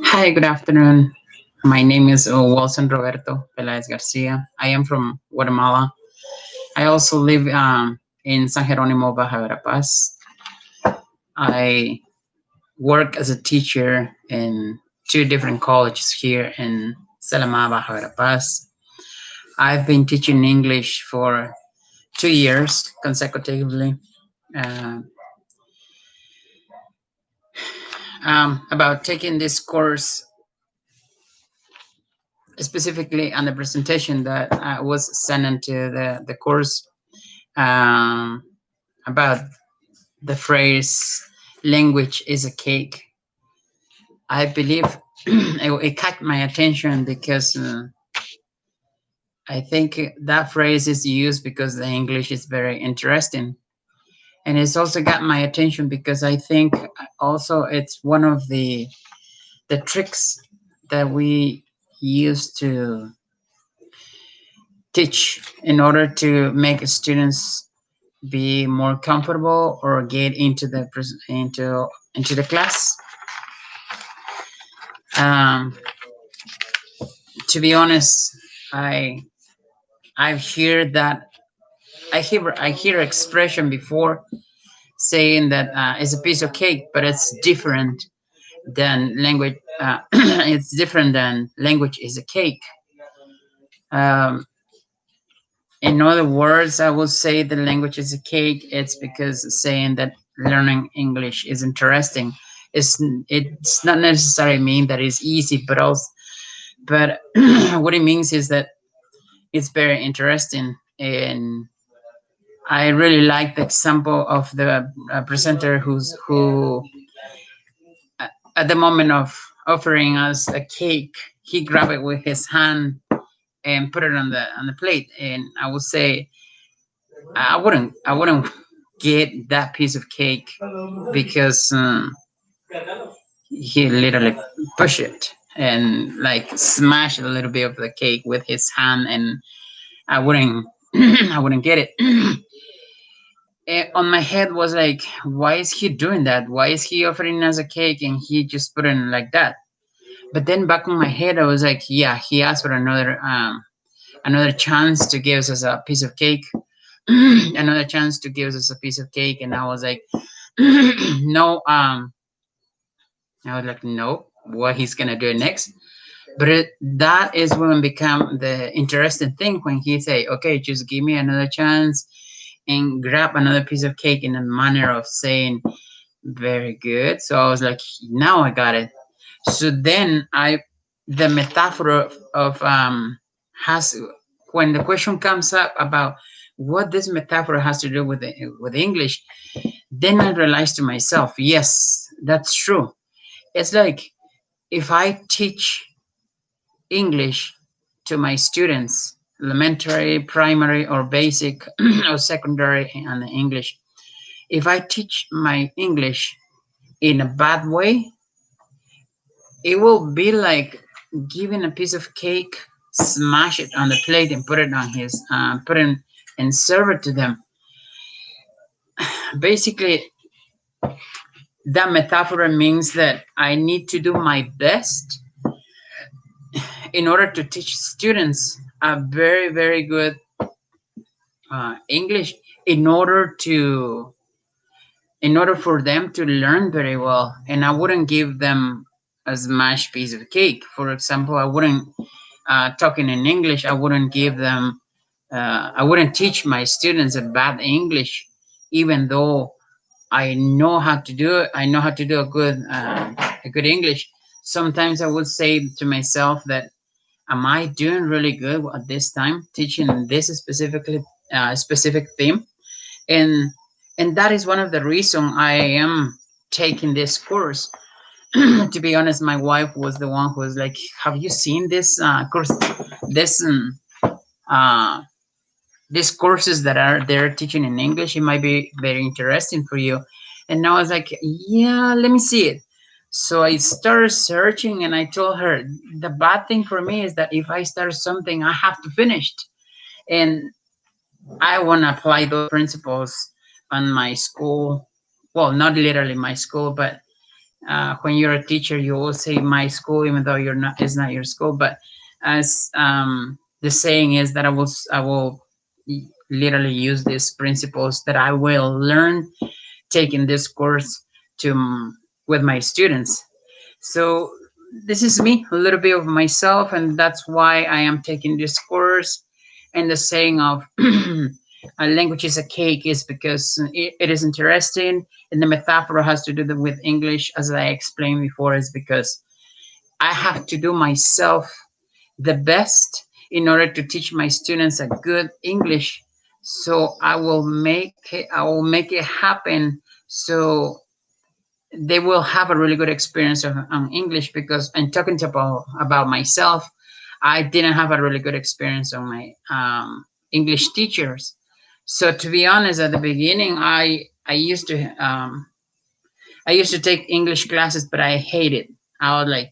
Hi, good afternoon. My name is Wilson Roberto Peláez Garcia. I am from Guatemala. I also live in San Jerónimo, Baja Verapaz. I work as a teacher in two different colleges here in Salama, Baja Verapaz. I've been teaching English for 2 years consecutively. Uh, about taking this course specifically on the presentation that was sent into the course um, about the phrase language is a cake. I believe it caught my attention because I think that phrase is used because the English is very interesting. And it's also got my attention because I think also it's one of the tricks that we use to teach in order to make students be more comfortable or get into the class. Um, to be honest, I I've heard that I hear expression before saying that it's a piece of cake, but it's different than language. It's different than language is a cake. Um, in other words, I will say the language is a cake. It's because saying that learning English is interesting. It's not necessarily mean that it's easy, but what it means is that it's very interesting. And I really like the example of the presenter who at the moment of offering us a cake, he grabbed it with his hand and put it on the plate. And I would say I wouldn't get that piece of cake because he literally pushed it and like smashed a little bit of the cake with his hand, and I wouldn't I wouldn't get it. On my head was like, why is he doing that? Why is he offering us a cake and he just put it in like that? But then back in my head, I was like, yeah, he asked for another chance to give us a piece of cake, another chance to give us a piece of cake, and I was like, no, I was like, no, what he's gonna do next? But that is when become the interesting thing when he say, okay, just give me another chance and grab another piece of cake in a manner of saying, very good. So I was like, now I got it. So then the metaphor of has when the question comes up about what this metaphor has to do with English, then I realized to myself, yes, that's true. It's like if I teach English to my students, elementary, primary, or basic, or secondary, and English. If I teach my English in a bad way, it will be like giving a piece of cake, smash it on the plate, and put it on put it and serve it to them. Basically, that metaphor means that I need to do my best in order to teach students a very, very good English in order for them to learn very well. And I wouldn't give them a smashed piece of cake. For example, I wouldn't talking in English. I wouldn't give them. I wouldn't teach my students a bad English, even though I know how to do it. I know how to do a good English. Sometimes I would say to myself that, am I doing really good at this time teaching this specific theme? And that is one of the reason I am taking this course. To be honest, my wife was the one who was like, "Have you seen this course? This uh, these courses that are they're teaching in English? It might be very interesting for you." And I was like, "Yeah, let me see it." So I started searching, and I told her the bad thing for me is that if I start something, I have to finish it, and I want to apply those principles on my school. Well, not literally my school, but when you're a teacher, you always say my school, even though you're not, it's not your school. But as the saying is that I will literally use these principles that I will learn taking this course to with my students. So this is me, a little bit of myself, and that's why I am taking this course. And the saying of a language is a cake is because it is interesting, and the metaphor has to do with English, as I explained before, is because I have to do myself the best in order to teach my students a good English. So I will make it happen. So they will have a really good experience on English, because I'm talking about myself. I didn't have a really good experience on my English teachers. So to be honest, at the beginning, I used to take English classes, but I hated. I was like,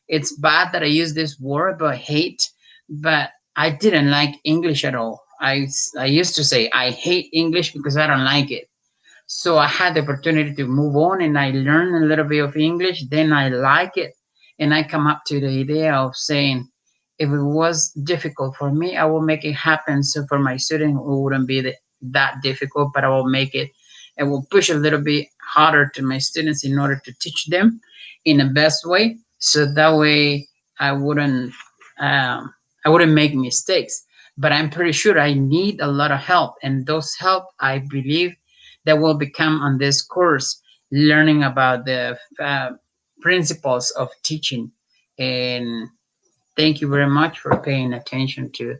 it's bad that I use this word, but hate. But I didn't like English at all. I used to say I hate English because I don't like it. So I had the opportunity to move on, and I learned a little bit of English. Then I like it. And I come up to the idea of saying, if it was difficult for me, I will make it happen. So for my student, it wouldn't be that difficult, but I will make it. I will push a little bit harder to my students in order to teach them in the best way. So that way I wouldn't, I wouldn't make mistakes. But I'm pretty sure I need a lot of help, and those help, I believe, that will become on this course, learning about the principles of teaching. And thank you very much for paying attention to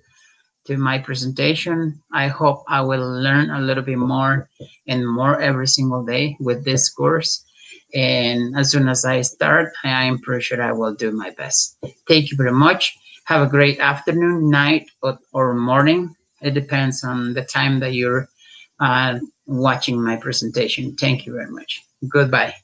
my presentation. I hope I will learn a little bit more and more every single day with this course. And as soon as I start, I am pretty sure I will do my best. Thank you very much. Have a great afternoon, night, or morning. It depends on the time that you're watching my presentation. Thank you very much. Goodbye.